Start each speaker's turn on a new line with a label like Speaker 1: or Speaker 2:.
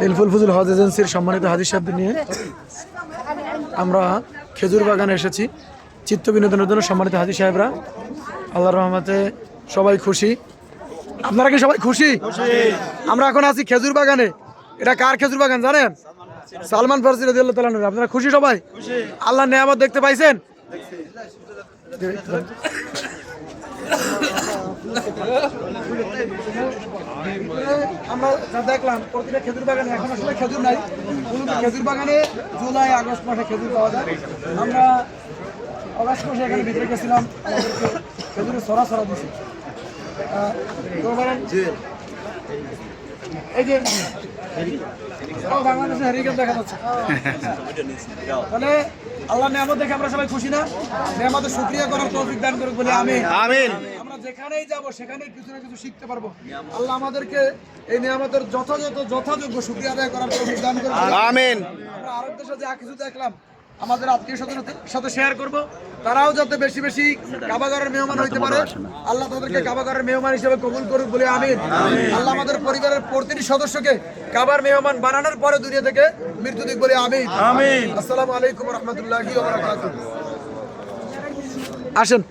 Speaker 1: হিলফুল ফুজুল হজ এজেন্সির সম্মানিত হাজী সাহেবদের নিয়ে আমরা খেজুর বাগানে এসেছি চিত্ত বিনোদনের জন্য। সম্মানিত হাজী সাহেবরা আল্লাহর রহমতে সবাই খুশি। আপনারা কি সবাই খুশি? আমরা এখন আছি খেজুর বাগানে। এটা কার খেজুর বাগান জানেন? সালমান ফারসি রাদিয়াল্লাহু তাআলা আনহু। আপনারা খুশি সবাই? আল্লাহর নেয়ামত দেখতে পাইছেন? আমরা যা দেখলাম প্রতিটা খেজুর বাগানে এখন আসলে খেজুর নাই। মূলত খেজুর বাগানে জুলাই আগস্ট মাসে খেজুর পাওয়া যায়। আমরা অগাস্ট মাসে এখানে ভিতরে গেছিলাম, আমাদেরকে খেজুরের ছড়া দিছি। এই যে বাংলাদেশে হেরিকেন দেখা যাচ্ছে। তাহলে আল্লাহ নেয়ামত দেখে আমরা সবাই খুশি না? নেয়ামতের শুকরিয়া করার তৌফিক দান করুক বলে আমিন। আমিন। আমরা যেখানেই যাব সেখানেই কিছু না কিছু শিখতে পারবো। আল্লাহ আমাদেরকে এই নেয়ামতের যথাযোগ্য শুকরিয়া আদায় করার তৌফিক দান করুক। আমিন। আমরা আরব দেশে যা কিছু দেখলাম আমাদের আত্মীয় স্বজনদের সাথে শেয়ার করব, তারাও যাতে বেশি বেশি কাবাগারের মেহমান হইতে পারে। আল্লাহ তাদেরকে কাবাগারের মেহমান হিসেবে কবুল করুক বলে আমিন। আল্লাহ আমাদের পরিবারের প্রতিটি সদস্যকে কাবার মেহমান বানানোর পরে দুনিয়া থেকে মৃত্যু দিক বলে আমিন। আমিন। আসসালামু আলাইকুম ওয়া রাহমাতুল্লাহি ওয়া বারাকাতুহু। আসেন।